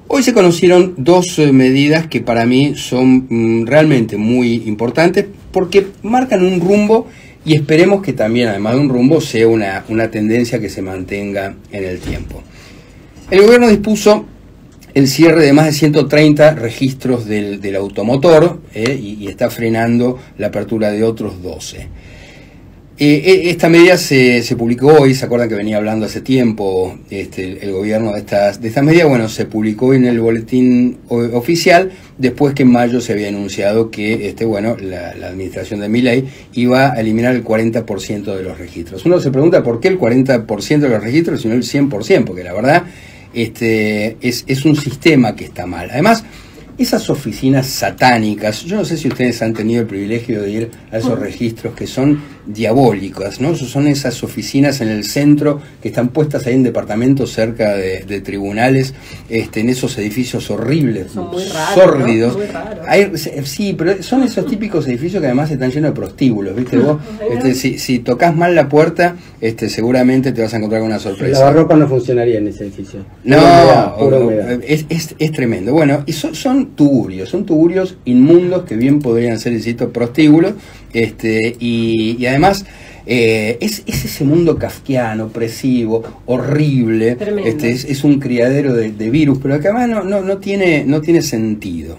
Hoy se conocieron dos medidas que para mí son realmente muy importantes porque marcan un rumbo y esperemos que también, además de un rumbo, sea una tendencia que se mantenga en el tiempo. El gobierno dispuso el cierre de más de 130 registros del automotor y está frenando la apertura de otros 12. Esta medida se publicó hoy, se acuerdan que venía hablando hace tiempo el gobierno de estas medidas. Bueno, se publicó en el boletín oficial después que en mayo se había anunciado que la administración de Milei iba a eliminar el 40% de los registros. Uno se pregunta por qué el 40% de los registros y no el 100%, porque la verdad es un sistema que está mal. Además, esas oficinas satánicas, yo no sé si ustedes han tenido el privilegio de ir a esos registros que son diabólicos, ¿no? Son esas oficinas en el centro que están puestas ahí en departamentos cerca de tribunales, en esos edificios horribles, son muy raros, sórdidos. ¿no? Muy raros. Sí, pero son esos típicos edificios que además están llenos de prostíbulos, ¿viste vos? Si tocas mal la puerta, seguramente te vas a encontrar con una sorpresa. El lavarropa no funcionaría en ese edificio. No, es tremendo. Bueno, y son tugurios inmundos que bien podrían ser, insisto, prostíbulos, y además es ese mundo kafkiano, opresivo, horrible, es un criadero de virus, pero que además no tiene sentido.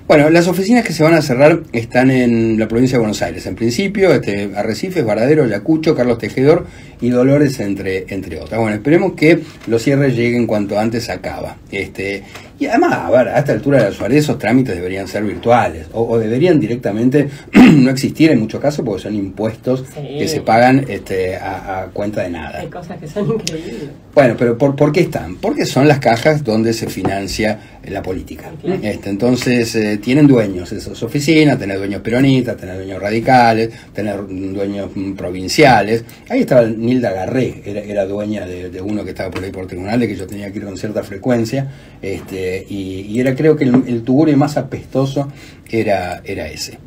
Bueno, las oficinas que se van a cerrar están en la provincia de Buenos Aires, en principio, Arrecifes, Varadero, Ayacucho, Carlos Tejedor y Dolores, entre otras. Bueno, esperemos que los cierres lleguen cuanto antes a Cava. Y además, a ver, a esta altura de la Suárez, esos trámites deberían ser virtuales, o deberían directamente no existir en muchos casos, porque son impuestos que se pagan a cuenta de nada. Hay cosas que son increíbles. Bueno, pero ¿por qué están? Porque son las cajas donde se financia la política. Claro. Entonces, tienen dueños esas oficinas, tener dueños peronistas, tener dueños radicales, tener dueños provinciales. Ahí estaba Nilda Garré, era dueña de uno que estaba por ahí por tribunales, que yo tenía que ir con cierta frecuencia, y era, creo que el tugurio más apestoso era ese.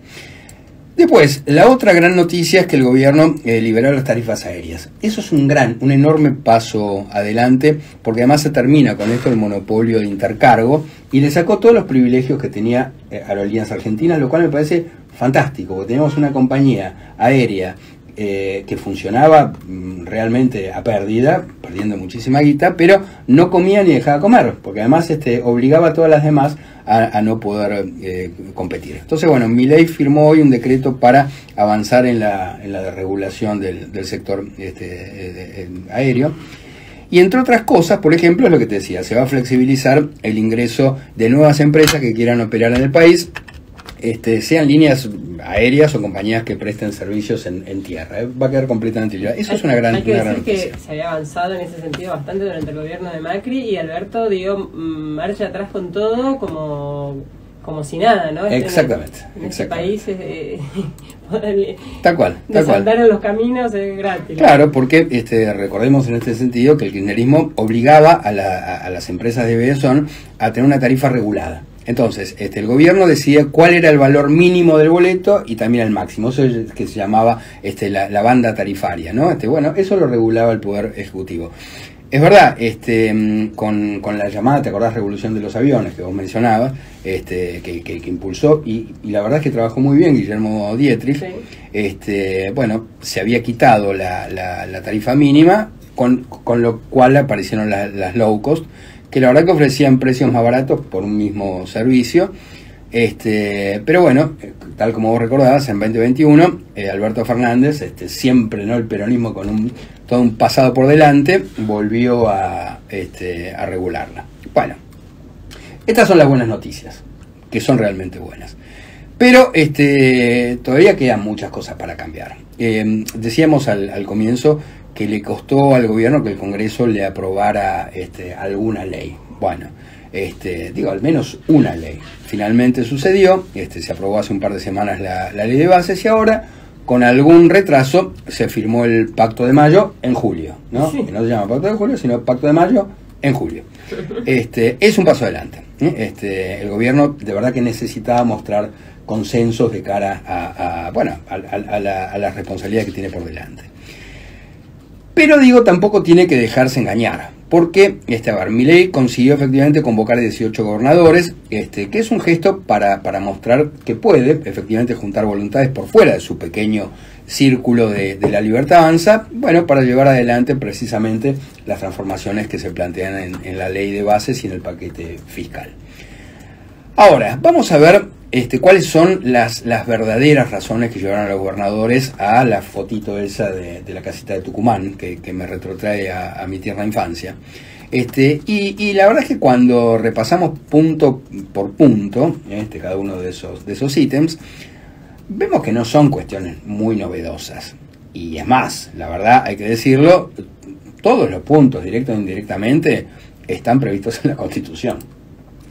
Después, la otra gran noticia es que el gobierno liberó las tarifas aéreas. Eso es un enorme paso adelante, porque además se termina con esto el monopolio de intercargo y le sacó todos los privilegios que tenía Aerolíneas Argentinas, lo cual me parece fantástico, porque teníamos una compañía aérea que funcionaba realmente a pérdida, perdiendo muchísima guita, pero no comía ni dejaba comer, porque además obligaba a todas las demás a no poder competir. Entonces, bueno, Milei firmó hoy un decreto para avanzar en la desregulación del sector aéreo. Y entre otras cosas, por ejemplo, es lo que te decía, se va a flexibilizar el ingreso de nuevas empresas que quieran operar en el país, sean líneas aéreas o compañías que presten servicios en tierra. Va a quedar completamente libre. Eso es una gran noticia. Hay que decir que se había avanzado en ese sentido bastante durante el gobierno de Macri, y Alberto dio marcha atrás con todo como si nada, ¿no? Exactamente. En este país tal cual. Desandar en los caminos es gratis. Claro, porque recordemos en este sentido que el kirchnerismo obligaba a las empresas de aviación a tener una tarifa regulada. Entonces, el gobierno decía cuál era el valor mínimo del boleto y también el máximo, eso es que se llamaba la banda tarifaria, ¿no? Bueno, eso lo regulaba el Poder Ejecutivo. Es verdad, con la llamada, ¿te acordás? Revolución de los aviones que vos mencionabas, que impulsó, y la verdad es que trabajó muy bien Guillermo Dietrich. Sí. Bueno, se había quitado la tarifa mínima, con lo cual aparecieron las low cost, que la verdad que ofrecían precios más baratos por un mismo servicio, pero bueno, tal como vos recordabas, en 2021 Alberto Fernández, siempre, ¿no?, el peronismo con todo un pasado por delante, volvió a regularla. Bueno, estas son las buenas noticias, que son realmente buenas, pero todavía quedan muchas cosas para cambiar. Decíamos al comienzo que le costó al gobierno que el Congreso le aprobara alguna ley. Bueno, al menos una ley. Finalmente sucedió, se aprobó hace un par de semanas la ley de bases, y ahora, con algún retraso, se firmó el Pacto de Mayo en julio, ¿no? Sí. Que no se llama Pacto de Julio, sino Pacto de Mayo en julio. Es un paso adelante. El gobierno de verdad que necesitaba mostrar consensos de cara a la responsabilidad que tiene por delante. Pero digo, tampoco tiene que dejarse engañar, porque, a ver, Milei consiguió efectivamente convocar a 18 gobernadores, que es un gesto para mostrar que puede efectivamente juntar voluntades por fuera de su pequeño círculo de La Libertad Avanza, bueno, para llevar adelante precisamente las transformaciones que se plantean en la ley de bases y en el paquete fiscal. Ahora, vamos a ver cuáles son las verdaderas razones que llevaron a los gobernadores a la fotito esa de la casita de Tucumán, que me retrotrae a mi tierna infancia. Y la verdad es que cuando repasamos punto por punto cada uno de esos ítems, vemos que no son cuestiones muy novedosas. Y es más, la verdad, hay que decirlo, todos los puntos, directo e indirectamente, están previstos en la Constitución.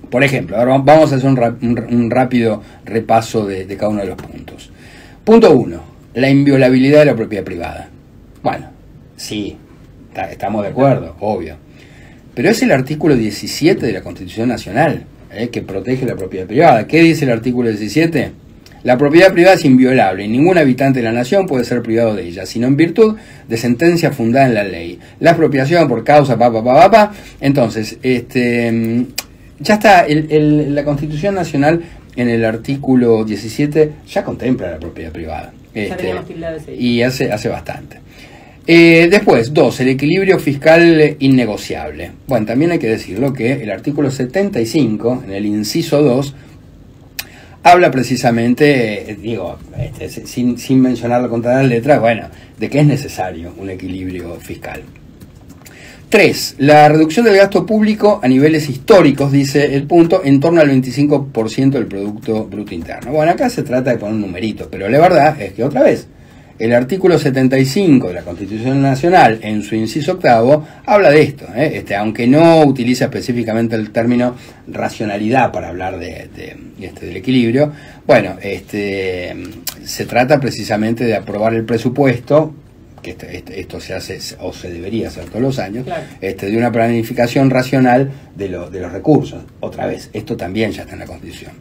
Por ejemplo, ahora vamos a hacer un rápido repaso de cada uno de los puntos. Punto 1, la inviolabilidad de la propiedad privada. Bueno, sí, estamos de acuerdo, obvio. Pero es el artículo 17 de la Constitución Nacional, que protege la propiedad privada. ¿Qué dice el artículo 17? La propiedad privada es inviolable y ningún habitante de la nación puede ser privado de ella, sino en virtud de sentencia fundada en la ley. La expropiación por causa, Entonces, ya está, la Constitución Nacional en el artículo 17 ya contempla la propiedad privada. Y hace bastante. Después, 2, el equilibrio fiscal innegociable. Bueno, también hay que decirlo que el artículo 75, en el inciso 2, habla precisamente, sin mencionarlo con todas las letras, bueno, de que es necesario un equilibrio fiscal. 3. La reducción del gasto público a niveles históricos, dice el punto, en torno al 25% del Producto Bruto Interno. Bueno, acá se trata de poner un numerito, pero la verdad es que otra vez, el artículo 75 de la Constitución Nacional, en su inciso octavo, habla de esto, aunque no utiliza específicamente el término racionalidad para hablar del equilibrio. Bueno, se trata precisamente de aprobar el presupuesto, que esto se hace o se debería hacer todos los años, claro, de una planificación racional de los recursos. Otra vez, esto también ya está en la Constitución.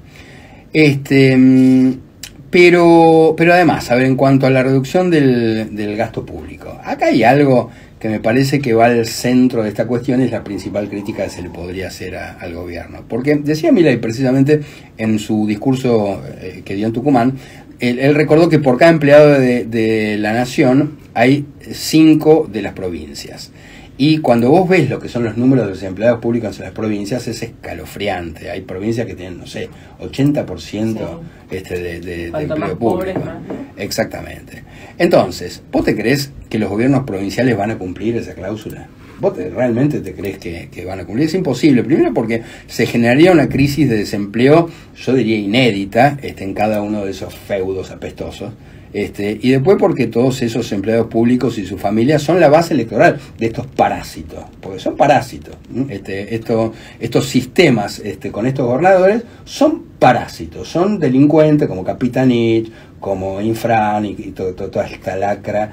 Pero además, a ver, en cuanto a la reducción del gasto público, acá hay algo que me parece que va al centro de esta cuestión, es la principal crítica que se le podría hacer al gobierno. Porque decía Milei precisamente en su discurso que dio en Tucumán, él recordó que por cada empleado de la nación hay 5 de las provincias. Y cuando vos ves lo que son los números de los empleados públicos en las provincias, es escalofriante. Hay provincias que tienen, no sé, 80% sí, de empleo público. Exactamente. Entonces, ¿vos te crees que los gobiernos provinciales van a cumplir esa cláusula? ¿Vos realmente te crees que van a cumplir? Es imposible. Primero porque se generaría una crisis de desempleo, yo diría inédita, en cada uno de esos feudos apestosos. Y después porque todos esos empleados públicos y sus familias son la base electoral de estos parásitos, porque son parásitos. Estos sistemas con estos gobernadores son parásitos, son delincuentes como Capitanich, como Infran y toda esta lacra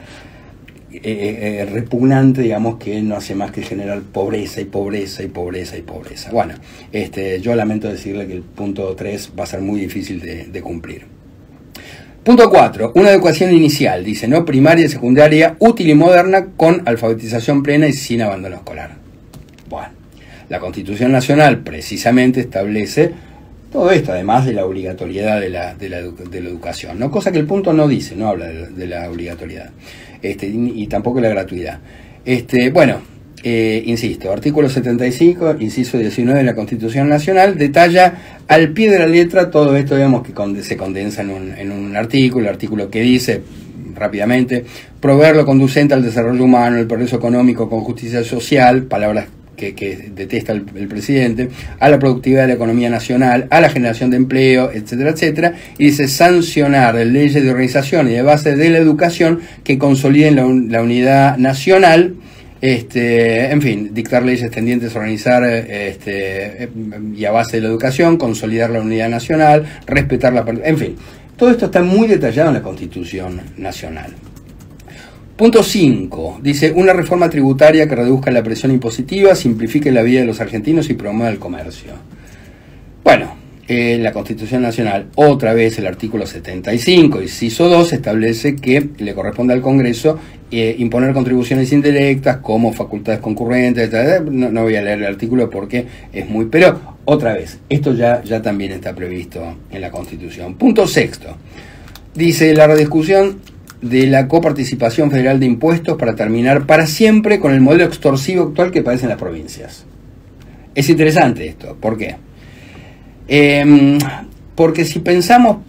repugnante, digamos, que no hace más que generar pobreza y pobreza y pobreza y pobreza. Bueno, yo lamento decirle que el punto 3 va a ser muy difícil de cumplir. Punto 4. Una educación inicial, dice, ¿no? Primaria y secundaria, útil y moderna, con alfabetización plena y sin abandono escolar. Bueno, la Constitución Nacional precisamente establece todo esto, además de la obligatoriedad de la educación, ¿no? Cosa que el punto no dice, no habla de la obligatoriedad, y tampoco de la gratuidad. Insisto, artículo 75, inciso 19 de la Constitución Nacional, detalla al pie de la letra todo esto, digamos, que se condensa en un artículo que dice, rápidamente, proveer lo conducente al desarrollo humano, el progreso económico con justicia social, palabras que detesta el presidente, a la productividad de la economía nacional, a la generación de empleo, etcétera, etcétera, y dice sancionar leyes de organización y de base de la educación que consoliden la unidad nacional. En fin, dictar leyes tendientes a organizar y a base de la educación, consolidar la unidad nacional, respetar en fin, todo esto está muy detallado en la Constitución Nacional. Punto 5, dice, una reforma tributaria que reduzca la presión impositiva, simplifique la vida de los argentinos y promueva el comercio. Bueno, la Constitución Nacional, otra vez el artículo 75, inciso 2, establece que le corresponde al Congreso imponer contribuciones indirectas como facultades concurrentes, no voy a leer el artículo porque es muy... Pero, otra vez, esto ya también está previsto en la Constitución. Punto sexto. Dice la rediscusión de la coparticipación federal de impuestos para terminar para siempre con el modelo extorsivo actual que padecen las provincias. Es interesante esto. ¿Por qué? Porque si pensamos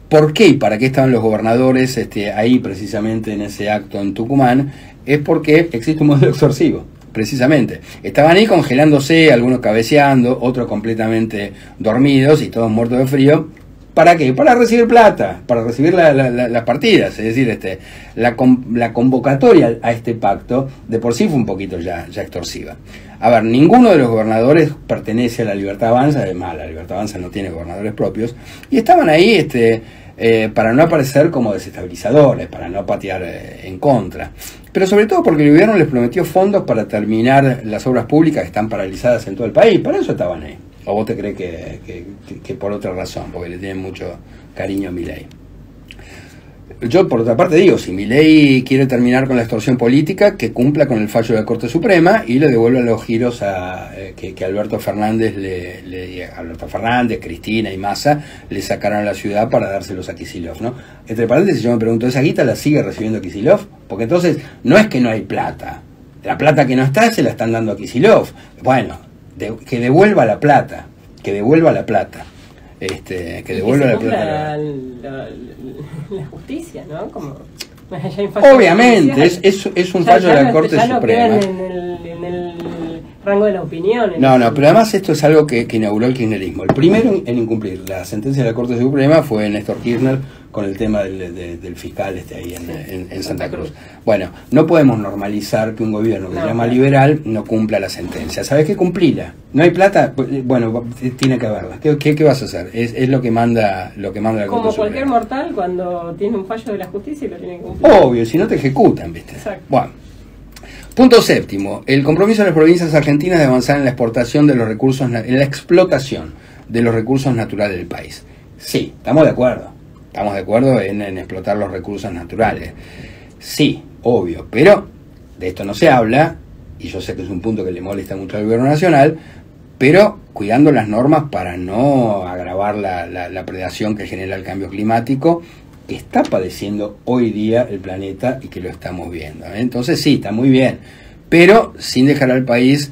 por qué y para qué estaban los gobernadores ahí precisamente en ese acto en Tucumán, es porque existe un modelo extorsivo, precisamente. Estaban ahí congelándose, algunos cabeceando, otros completamente dormidos y todos muertos de frío. ¿Para qué? Para recibir plata, para recibir las partidas. Es decir, la convocatoria a este pacto de por sí fue un poquito ya extorsiva. A ver, ninguno de los gobernadores pertenece a la Libertad Avanza, además la Libertad Avanza no tiene gobernadores propios, y estaban ahí para no aparecer como desestabilizadores, para no patear en contra. Pero sobre todo porque el gobierno les prometió fondos para terminar las obras públicas que están paralizadas en todo el país, para eso estaban ahí. ¿O vos te crees que por otra razón, porque le tienen mucho cariño a Milei? Yo, por otra parte, digo, si Milei quiere terminar con la extorsión política, que cumpla con el fallo de la Corte Suprema y le devuelva los giros que Alberto Fernández, Alberto Fernández, Cristina y Massa le sacaron a la ciudad para dárselos a Kicillof, ¿no? Entre paréntesis, yo me pregunto, ¿esa guita la sigue recibiendo Kicillof? Porque entonces, no es que no hay plata. La plata que no está, se la están dando a Kicillof. Bueno, que devuelva la plata. Que devuelva la plata. Que devuelva la plata. La justicia, ¿no? Como, obviamente, es un fallo de la Corte Suprema. No en el rango de la opinión. No, pero además esto es algo que inauguró el kirchnerismo. El primero en incumplir la sentencia de la Corte Suprema fue Néstor Kirchner con el tema del fiscal ahí en Santa Cruz. Bueno, no podemos normalizar que un gobierno que se llama liberal no cumpla la sentencia. ¿Sabes qué? Cumplila. ¿No hay plata? Bueno, tiene que haberla. ¿Qué vas a hacer? Es lo que manda la Corte Suprema. Como cualquier mortal cuando tiene un fallo de la justicia y lo tiene que cumplir. Obvio, si no te ejecutan, ¿viste? Exacto. Bueno. Punto séptimo. El compromiso de las provincias argentinas de avanzar en la exportación de los recursos, en la explotación de los recursos naturales del país. Sí, estamos de acuerdo. Estamos de acuerdo en explotar los recursos naturales. Sí, obvio, pero de esto no se habla, y yo sé que es un punto que le molesta mucho al gobierno nacional, pero cuidando las normas para no agravar la predación que genera el cambio climático que está padeciendo hoy día el planeta y que lo estamos viendo. Entonces sí, está muy bien, pero sin dejar al país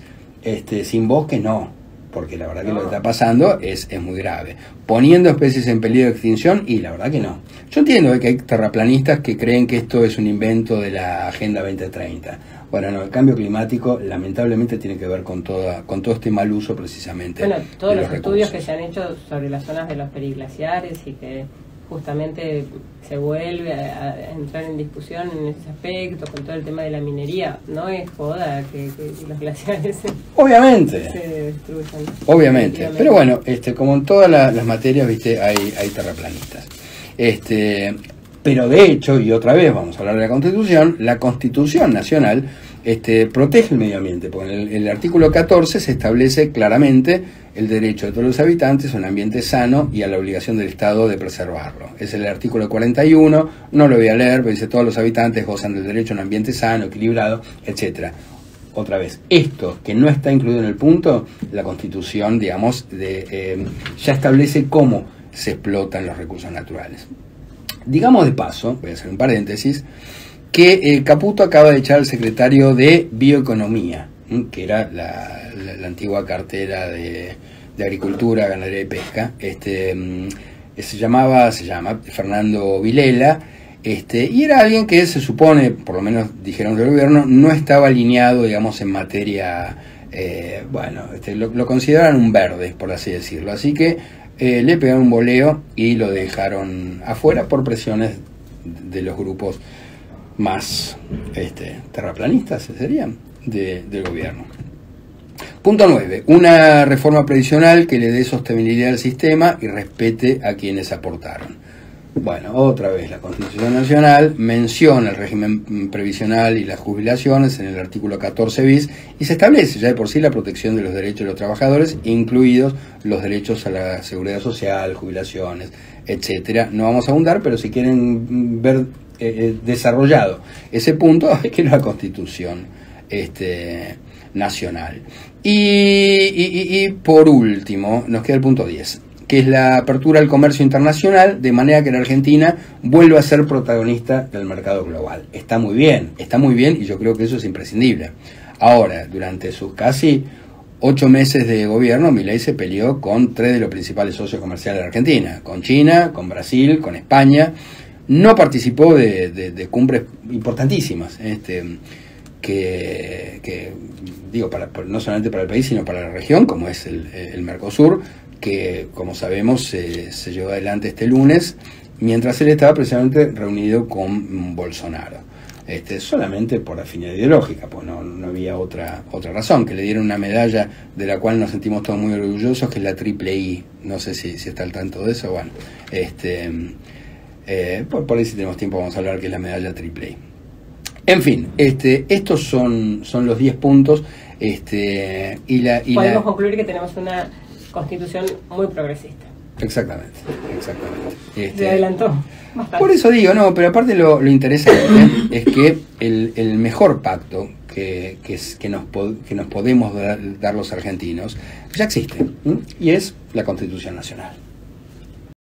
sin bosque, no. Porque la verdad que lo que está pasando es muy grave. Poniendo especies en peligro de extinción, y la verdad que no. Yo entiendo que hay terraplanistas que creen que esto es un invento de la Agenda 2030. Bueno, no, el cambio climático lamentablemente tiene que ver con todo este mal uso precisamente. Bueno, todos los estudios que se han hecho sobre las zonas de los periglaciares y que justamente se vuelve a entrar en discusión en ese aspecto con todo el tema de la minería. No es joda que los glaciares obviamente se destruyan. Obviamente, pero bueno, como en todas las materias, viste, hay terraplanistas. Pero de hecho, y otra vez vamos a hablar de la Constitución Nacional protege el medio ambiente, porque en el artículo 14 se establece claramente el derecho de todos los habitantes a un ambiente sano y a la obligación del Estado de preservarlo. Es el artículo 41, no lo voy a leer, pero dice todos los habitantes gozan del derecho a un ambiente sano, equilibrado, etcétera. Otra vez, esto que no está incluido en el punto, la Constitución, digamos, ya establece cómo se explotan los recursos naturales. Digamos de paso, voy a hacer un paréntesis, que Caputo acaba de echar al secretario de Bioeconomía, que era la antigua cartera de Agricultura, Ganadería y Pesca. Se llama Fernando Vilela, y era alguien que se supone, por lo menos dijeron del gobierno, no estaba alineado, digamos, en materia, lo consideraban un verde, por así decirlo. Así que le pegaron un boleo y lo dejaron afuera por presiones de los grupos más terraplanistas serían del gobierno. Punto 9. Una reforma previsional que le dé sostenibilidad al sistema y respete a quienes aportaron. Bueno, otra vez la Constitución Nacional menciona el régimen previsional y las jubilaciones en el artículo 14 bis y se establece ya de por sí la protección de los derechos de los trabajadores, incluidos los derechos a la seguridad social, jubilaciones, etcétera. No vamos a abundar, pero si quieren ver desarrollado ese punto, hay que ir a la Constitución nacional. Y por último, nos queda el punto 10. Que es la apertura al comercio internacional, de manera que la Argentina vuelva a ser protagonista del mercado global. Está muy bien, y yo creo que eso es imprescindible. Ahora, durante sus casi 8 meses de gobierno, Milei se peleó con 3 de los principales socios comerciales de la Argentina, con China, con Brasil, con España. No participó de cumbres importantísimas, que digo, no solamente para el país, sino para la región, como es el Mercosur, que como sabemos se llevó adelante este lunes, mientras él estaba precisamente reunido con Bolsonaro, solamente por afinidad ideológica, pues no había otra razón, que le dieron una medalla de la cual nos sentimos todos muy orgullosos, que es la Triple I, no sé si está al tanto de eso. Bueno, por ahí si tenemos tiempo vamos a hablar que es la medalla Triple I. En fin, estos son los 10 puntos, podemos concluir que tenemos una Constitución muy progresista. Exactamente. Se adelantó bastante. Por eso digo, no, pero aparte lo interesante es que el mejor pacto que nos podemos dar los argentinos ya existe, y es la Constitución Nacional.